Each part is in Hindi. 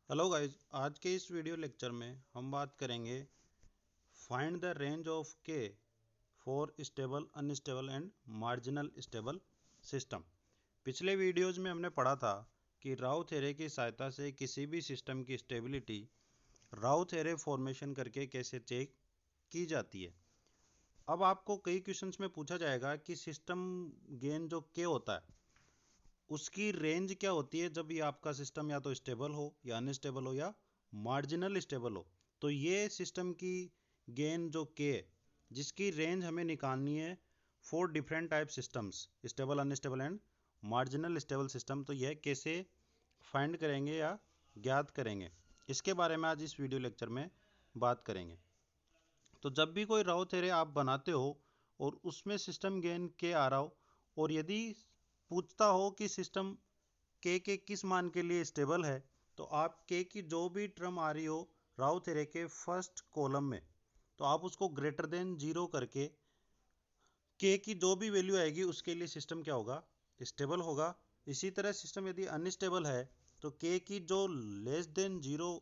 हेलो गाइस, आज के इस वीडियो लेक्चर में हम बात करेंगे find the range of K for stable, unstable and marginal stable system. पिछले वीडियोस में हमने पढ़ा था कि राउ थ्योरी की सहायता से किसी भी सिस्टम की स्टेबिलिटी राउ थ्योरी फॉर्मेशन करके कैसे चेक की जाती है। अब आपको कई क्वेश्चंस में पूछा जाएगा कि सिस्टम गेन जो के होता है उसकी रेंज क्या होती है जब ये आपका सिस्टम या तो स्टेबल हो या अनस्टेबल हो या मार्जिनल स्टेबल हो। तो ये सिस्टम की गेन जो के है जिसकी रेंज हमें निकालनी है for different type systems, stable, unstable and marginal stable system. तो यह कैसे फाइंड करेंगे या ज्ञात करेंगे, इसके बारे में आज इस वीडियो लेक्चर में बात करेंगे। तो जब भी कोई राउ थ्योरी आप बनाते हो और उसमें सिस्टम गेन के आ रहा हो और यदि पूछता हो कि सिस्टम के किस मान के लिए स्टेबल है, तो आप के की जो भी टर्म आ रही हो राउ थ्योरी के फर्स्ट कॉलम में, तो आप उसको ग्रेटर देन जीरो करके के की जो भी वैल्यू आएगी उसके लिए सिस्टम क्या होगा, स्टेबल होगा। इसी तरह सिस्टम यदि अनस्टेबल है तो के की जो लेस देन जीरो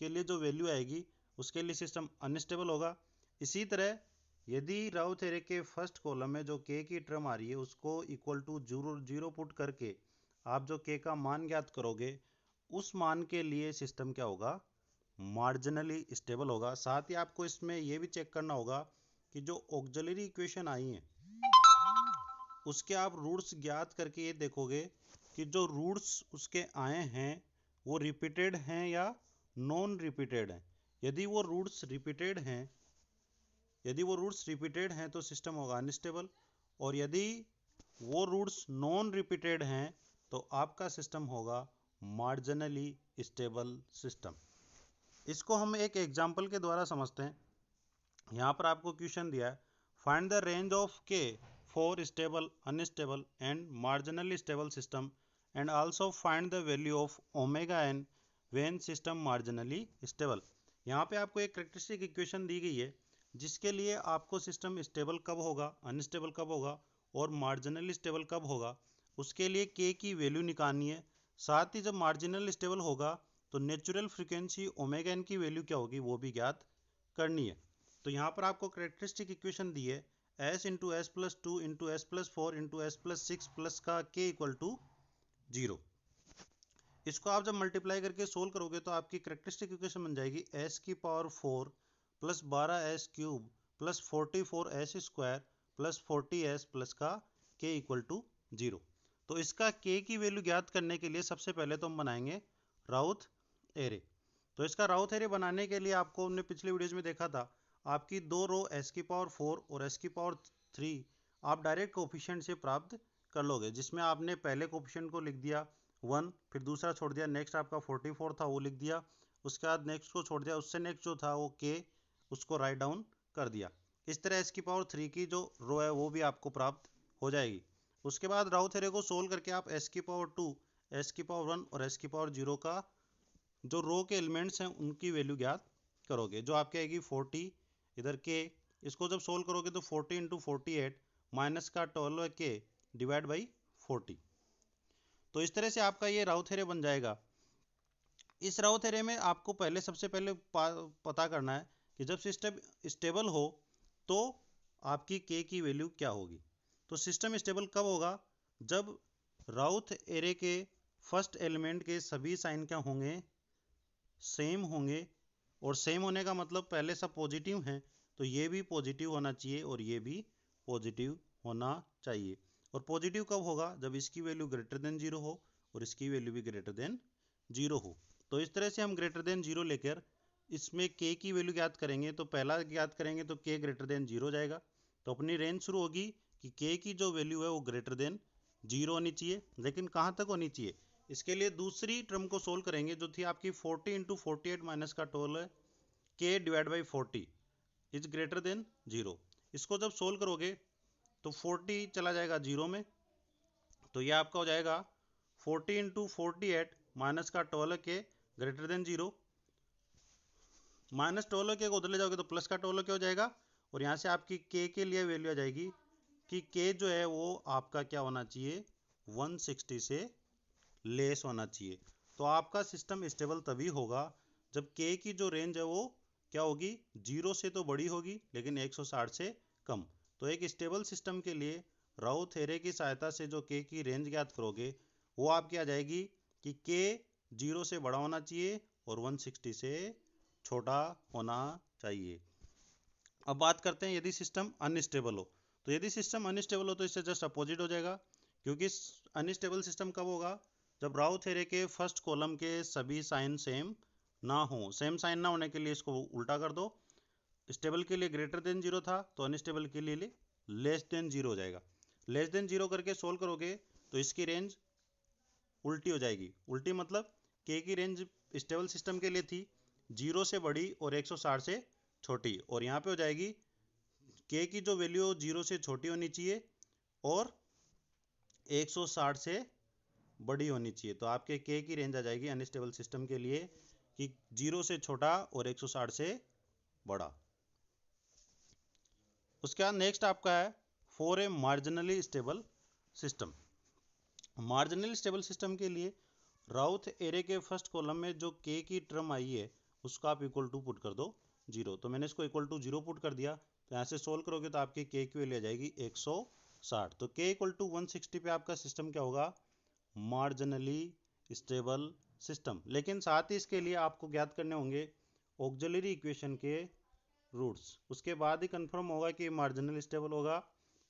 के लिए जो वैल्यू आएगी उसके लिए सिस्टम अनस्टेबल होगा। इसी तरह यदि राउ थ्योरी के फर्स्ट कॉलम में जो के की टर्म आ रही है उसको equal to zero zero put करके आप जो के का मान ज्ञात करोगे उस मान के लिए सिस्टम क्या होगा, मार्जिनली स्टेबल होगा। साथ ही आपको इसमें यह भी चेक करना होगा कि जो ऑक्सिलरी इक्वेशन आई हैं उसके आप रूट्स ज्ञात करके ये देखोगे कि जो रूट्स उसके आए हैं वो रिपीटेड हैं या नॉन रिपीटेड हैं। यदि वो रूट्स रिपीटेड हैं तो सिस्टम होगा अनस्टेबल, और यदि वो रूट्स नॉन रिपीटेड हैं तो आपका सिस्टम होगा मार्जिनली स्टेबल सिस्टम। इसको हम एक एग्जांपल के द्वारा समझते हैं। यहाँ पर आपको क्वेश्चन दिया है, find the range of K for stable, unstable and marginally stable system and also find the value of omega N when system marginally stable. यहाँ पे आपको एक कैरेक्टरिस्टिक इक्वेशन दी गई है जिसके लिए आपको सिस्टम स्टेबल कब होगा, अनस्टेबल कब होगा और मार्जिनली स्टेबल कब होगा उसके लिए के की वैल्यू निकालनी है। साथ ही जब मार्जिनल स्टेबल होगा तो नेचुरल फ्रीक्वेंसी ओमेगा एन की वैल्यू क्या होगी वो भी ज्ञात करनी है। तो यहाँ पर आपको कैरेक्टरिस्टिक इक्वेशन दी है S into S plus two into S plus four into S plus six plus का के इक्वल टू जीरो। इसको आप जब मल्टीप्लाई करके सोल्व करोगे तो आपकी कैरेक्टरिस्टिक इक्वेशन बन जाएगी एस की power four plus 12s cube plus 44s square plus 40s plus का के इक्वल टू जीरो। तो इसका के की वैल्यू ज्ञात करने के लिए सबसे पहले तो हम बनाएंगे राउथ एरे। तो इसका राउथ एरे बनाने के लिए आपको हमने पिछले वीडियोज में देखा था, आपकी दो रो एस की पावर फोर और एस की पावर थ्री आप डायरेक्ट कोफिशिएंट से प्राप्त कर लोगे, जिसमें आपने पहले कोफिशिएंट को लिख दिया वन, फिर दूसरा छोड़ दिया, नेक्स्ट आपका 44 था वो लिख दिया, उसके बाद नेक्स्ट को छोड़ दिया, उससे नेक्स्ट जो था वो के उसको राइट डाउन कर दिया। इस तरह एस की पावर थ्री की जो रो है वो भी आपको प्राप्त हो जाएगी। उसके बाद राउ थ्योरी को सोल्व करके आप एस की पावर टू, एस की पावर वन और एस की पावर जीरो का जो रो के एलिमेंट्स हैं उनकी वैल्यू ज्ञात करोगे, जो आपकी आएगी 40 इधर के। इसको जब सोल्व करोगे तो 40 इंटू 48 माइनस का 12 के डिवाइड बाई 40। तो इस तरह से आपका ये राउ थ्योरी बन जाएगा। इस राउ थ्योरी में आपको पहले सबसे पहले पता करना है कि जब सिस्टम स्टेबल हो तो आपकी के की वैल्यू क्या होगी। तो सिस्टम स्टेबल कब होगा, जब राउथ एरे के फर्स्ट एलिमेंट के सभी साइन क्या होंगे, सेम होंगे। और सेम होने का मतलब पहले सब पॉजिटिव हैं तो ये भी पॉजिटिव होना चाहिए और ये भी पॉजिटिव होना चाहिए। और पॉजिटिव कब होगा, जब इसकी वैल्यू ग्रेटर देन जीरो हो और इसकी वैल्यू भी ग्रेटर देन जीरो हो। तो इस तरह से हम ग्रेटर देन जीरो लेकर इसमें के की वैल्यू ज्ञात करेंगे। तो पहला ज्ञात करेंगे तो के ग्रेटर देन जीरो जाएगा, तो अपनी रेंज शुरू होगी कि के की जो वैल्यू है वो ग्रेटर देन जीरो होनी चाहिए। लेकिन कहाँ तक होनी चाहिए, इसके लिए दूसरी टर्म को सोल्व करेंगे जो थी आपकी 40 इंटू 48 माइनस का 12 के divide by 40 is greater than zero. इसको जब सोल्व करोगे तो 40 चला जाएगा जीरो में, तो ये आपका हो जाएगा 40 इंटू 48 माइनस का 12 के ग्रेटर देन जीरो। माइनस 12 के को उधर ले जाओगे तो प्लस का 12 के हो जाएगा, और यहाँ से आपकी के लिए वैल्यू आ जाएगी कि के जो है वो आपका क्या होना चाहिए, 160 से लेस होना चाहिए। तो आपका सिस्टम स्टेबल तभी होगा जब के की जो रेंज है वो क्या होगी, 0 से तो बड़ी होगी लेकिन 160 से कम। तो एक स्टेबल सिस्टम के लिए राउ थ्योरम की सहायता से जो के की रेंज ज्ञात करोगे वो आपकी आ जाएगी कि के 0 से बड़ा होना चाहिए और 160 से छोटा होना चाहिए। अब बात करते हैं यदि सिस्टम अनस्टेबल हो। तो यदि सिस्टम अनस्टेबल हो तो इससे जस्ट अपोजिट हो जाएगा, क्योंकि अनस्टेबल सिस्टम कब होगा, जब राउ थ्योरम के फर्स्ट कॉलम के सभी साइन सेम ना हो। सेम साइन ना होने के लिए इसको उल्टा कर दो, स्टेबल के लिए ग्रेटर देन 0 था तो अनस्टेबल के लिए लेस देन 0 हो जाएगा। लेस देन 0 करके सोल्व करोगे तो इसकी रेंज उल्टी हो जाएगी। उल्टी मतलब के की रेंज स्टेबल सिस्टम के लिए थी 0 से बड़ी और 160 से छोटी, और यहाँ पे हो जाएगी के की जो वैल्यू 0 से छोटी होनी चाहिए और 160 से बड़ी होनी चाहिए। तो आपके के की रेंज आ जाएगी अनस्टेबल सिस्टम के लिए कि 0 से छोटा और 160 से बड़ा। उसके बाद नेक्स्ट आपका है for a marginally stable system. Marginally stable system के लिए राउथ एरे के फर्स्ट कॉलम में जो के की टर्म आई है उसको आप इक्वल टू पुट कर दो 0। तो मैंने इसको इक्वल टू 0 पुट कर दिया, तो यहाँ से सोल्व करोगे तो आपके के की वैल्यू आ जाएगी 160। तो के इक्वल टू 160 पे आपका सिस्टम क्या होगा, मार्जिनली स्टेबल सिस्टम। लेकिन साथ ही इसके लिए आपको ज्ञात करने होंगे ऑक्सिलरी इक्वेशन के रूट्स, उसके बाद ही कंफर्म होगा कि मार्जिनल स्टेबल होगा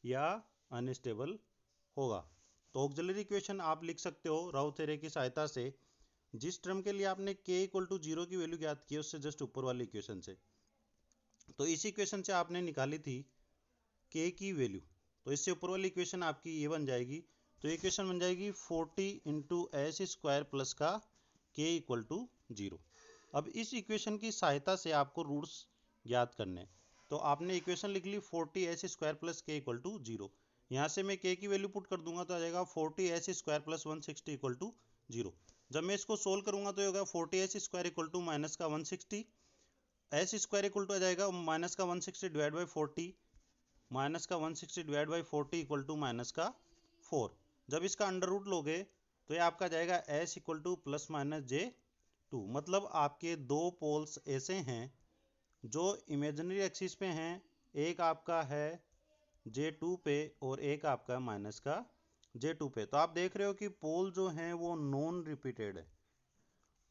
या अनस्टेबल होगा। तो ऑक्सिलरी इक्वेशन आप लिख सकते हो राउ थ्योरम की सहायता से, जिस टर्म के लिए आपने के इक्वल टू 0 की वैल्यू ज्ञात की है उससे जस्ट ऊपर वाली इक्वेशन से। तो इस इक्वेशन से आपने निकाली थी के की वैल्यू, तो इससे ऊपर वाली इक्वेशन आपकी ये बन जाएगी। तो इक्वेशन बन जाएगी 40 इंटू एस स्क्वायर प्लस का के इक्वल टू 0। अब इस इक्वेशन की सहायता से आपको रूट्स ज्ञात करने, तो आपने इक्वेशन लिख ली 40 एस स्क्वायर प्लस के इक्वल टू 0। यहाँ से मैं के की वैल्यू पुट कर दूंगा तो आ जाएगा 40 S square plus 160 equal to 0। जब मैं इसको सोल्व करूंगा तो ये होगा 40 S square equal to minus का 160, एस स्क्वायर इक्वल टू आ जाएगा माइनस का 160 डिवाइड बाई 40, माइनस का 160 divide by 40 equal to minus का 4। जब इसका अंडर रूट लोगे तो ये आपका जाएगा S equal two plus minus J2। मतलब आपके दो पोल्स ऐसे हैं जो इमेजिनरी एक्सिस पे हैं, एक आपका है J2 पे और एक आपका माइनस का J2 पे। तो आप देख रहे हो कि पोल जो हैं वो नॉन रिपीटेड है।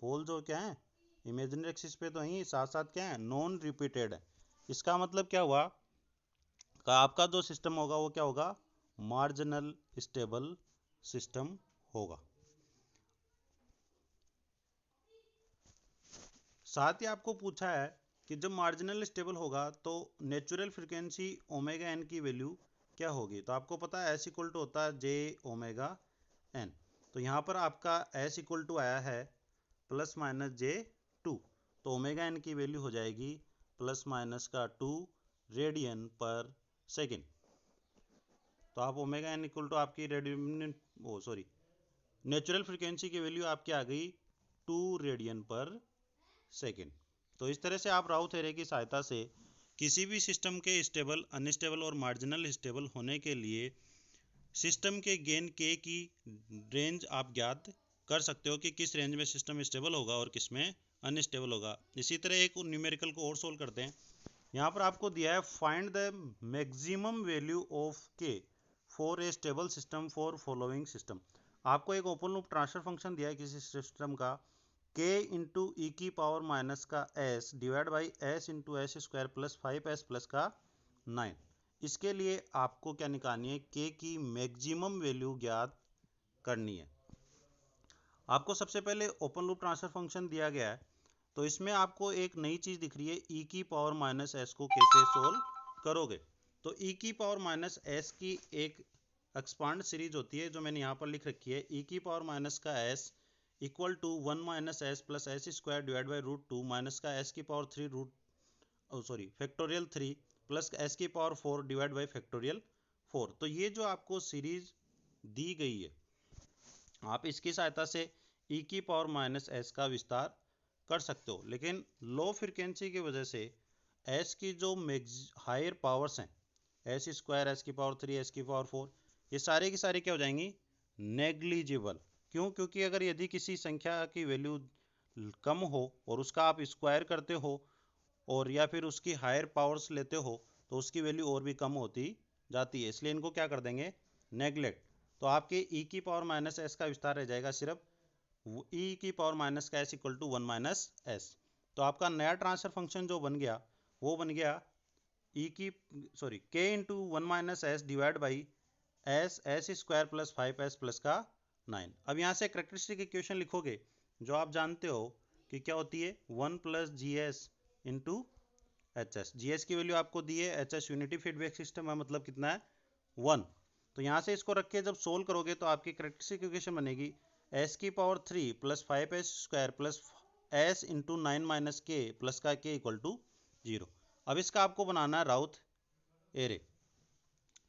पोल जो क्या है इमेजिनरी एक्सिस पे तो ही साथ साथ क्या है नॉन रिपीटेड है। इसका मतलब क्या हुआ का आपका जो सिस्टम होगा वो क्या होगा, मार्जिनल स्टेबल सिस्टम होगा। साथ ही आपको पूछा है कि जब मार्जिनल स्टेबल होगा तो नेचुरल फ्रीक्वेंसी ओमेगा एन की वैल्यू क्या होगी। तो आपको पता है एस इक्वल टू होता है जे ओमेगा एन। तो यहाँ पर आपका एस इक्वल टू आया है प्लस माइनस J2, तो ओमेगा एन की वैल्यू हो जाएगी प्लस माइनस का 2 रेडियन पर सेकेंड। तो आप ओमेगा एन इक्वल टू आपकी रेडियन नेचुरल फ्रीक्वेंसी की वैल्यू आपकी आ गई 2 रेडियन पर सेकेंड। तो इस तरह से आप राउ थ्योरम की सहायता से किसी भी सिस्टम के स्टेबल, अनस्टेबल और मार्जिनल स्टेबल होने के लिए सिस्टम के गेन के की रेंज आप ज्ञात कर सकते हो कि किस रेंज में सिस्टम स्टेबल होगा और किस में अनस्टेबल होगा। इसी तरह एक न्यूमेरिकल को और सोल्व करते हैं। यहाँ पर आपको दिया है find the maximum value of K for a stable system for following system. आपको एक ओपन लूप ट्रांसफर फंक्शन दिया है किसी सिस्टम का k इंटू ई की पावर माइनस का s divide by s into S square plus 5s plus का 9। इसके लिए आपको क्या निकालनी है, k की मैक्सिमम वैल्यू ज्ञात करनी है। आपको सबसे पहले ओपन लूप ट्रांसफर फंक्शन दिया गया है, तो इसमें आपको एक नई चीज दिख रही है e की पावर माइनस s को कैसे सोल्व करोगे। तो e की पावर माइनस s की एक एक्सपांड सीरीज होती है जो मैंने यहाँ पर लिख रखी है, e की पावर माइनस का s equal to 1 minus S plus S square divide by root 2 minus का एस की पावर 3 फैक्टोरियल 3 प्लस एस की पावर 4 डिवाइड बाई फैक्टोरियल 4। तो ये जो आपको सीरीज दी गई है आप इसकी सहायता से e की पावर माइनस एस का विस्तार कर सकते हो, लेकिन लो फ्रिक्वेंसी की वजह से एस की जो हायर पावर्स हैं एस स्क्वायर, एस की पावर 3, एस की पावर 4, ये सारे की सारी क्या हो जाएंगी नेग्लिजिबल। क्यों? क्योंकि अगर यदि किसी संख्या की वैल्यू कम हो और उसका आप स्क्वायर करते हो और या फिर उसकी हायर पावर्स लेते हो तो उसकी वैल्यू और भी कम होती जाती है, इसलिए इनको क्या कर देंगे? नेगलेक्ट। तो आपके e की पावर माइनस एस का विस्तार रह जाएगा सिर्फ e की पावर माइनस का S equal to 1 minus S. तो आपका नया ट्रांसफर फंक्शन जो बन गया वो बन गया k into 1 minus S divide by S square plus 5s plus का 9। अब यहाँ से करेक्टरिस्टिक इक्वेशन लिखोगे जो आप जानते हो कि क्या होती है 1 plus G S into H S. G S की वैल्यू आपको दी है, H S unity feedback system है, मतलब कितना है 1। तो यहाँ से इसको रख के जब सोल्व करोगे तो आपकी करेक्टरिस्टिक इक्वेशन बनेगी एस की power 3 plus 5s square plus S into 9 minus के प्लस का के इक्वल टू 0। अब इसका आपको बनाना है राउथ एरे।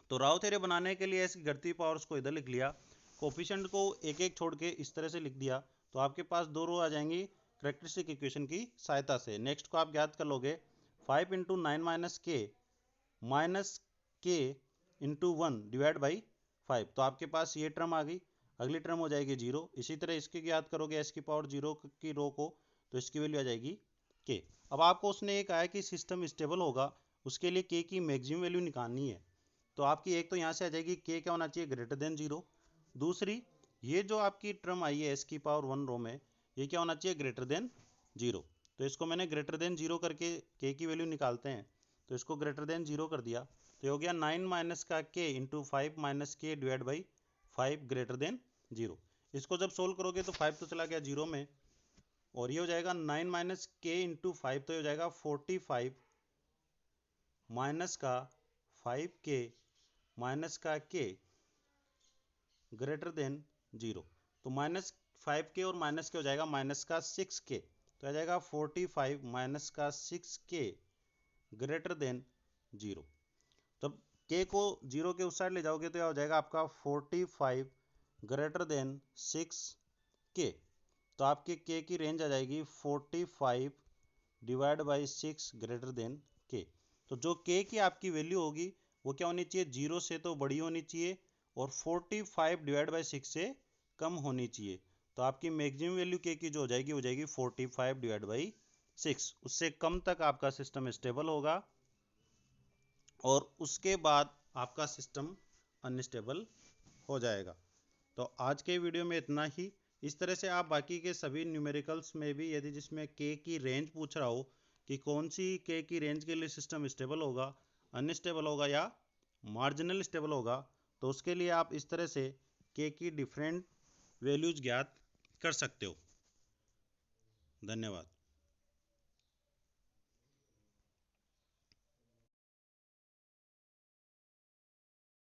तो राउथ एरे बनाने के लिए एस की घटती पावर्स को इधर लिख लिया, कोफिशिएंट को एक एक छोड़ के इस तरह से लिख दिया, तो आपके पास दो रो आ जाएंगी करेक्टरिस्टिक इक्वेशन की सहायता से। नेक्स्ट को आप ज्ञात कर लोगे 5 इंटू 9 माइनस के इंटू 1 डिवाइड बाई 5। तो आपके पास ये टर्म आ गई, अगली टर्म हो जाएगी 0। इसी तरह इसकी ज्ञात करोगे एस की पावर 0 की रो को, तो इसकी वैल्यू आ जाएगी के। अब आपको उसने ये कहा है कि सिस्टम स्टेबल होगा, उसके लिए के की मैक्सिमम वैल्यू निकालनी है। तो आपकी एक तो यहाँ से आ जाएगी के क्या होना चाहिए? Greater than 0। दूसरी ये जो आपकी टर्म आई है एस की पावर 1 रो में, ये क्या होना चाहिए? Greater than 0। तो इसको मैंने ग्रेटर देन 0 करके के की वैल्यू निकालते हैं, तो इसको ग्रेटर देन 0 कर दिया, तो हो गया 9 माइनस का के इंटू 5 माइनस के डिवाइड बाई 5 ग्रेटर देन 0। इसको जब सोल्व करोगे तो 5 तो चला गया 0 में, और ये हो जाएगा 9 माइनस के इंटू 5, तो हो जाएगा 45 माइनस का 5k माइनस का के ग्रेटर देन 0। तो माइनस 5k और माइनस के हो जाएगा माइनस का 6k, तो आ जाएगा 45 माइनस का 6k ग्रेटर देन 0। तब k को 0 के उस साइड ले जाओगे तो यह हो जाएगा आपका 45 ग्रेटर देन 6k। तो आपके k की रेंज आ जाएगी 45 divide by 6 greater than k। तो जो k की आपकी वैल्यू होगी वो क्या होनी चाहिए? 0 से तो बड़ी होनी चाहिए और 45 डिवाइड बाई 6 से कम होनी चाहिए। तो आपकी मैक्सिमम वैल्यू k की जो हो जाएगी 45 डिवाइड बाई 6। उससे कम तक आपका सिस्टम स्टेबल होगा और उसके बाद आपका सिस्टम अनस्टेबल हो जाएगा। तो आज के वीडियो में इतना ही। इस तरह से आप बाकी के सभी न्यूमेरिकल्स में भी यदि जिसमें के की रेंज पूछ रहा हो कि कौन सी के की रेंज के लिए सिस्टम स्टेबल होगा, अनस्टेबल होगा या मार्जिनल स्टेबल होगा, तो उसके लिए आप इस तरह से के की डिफरेंट वैल्यूज ज्ञात कर सकते हो। धन्यवाद।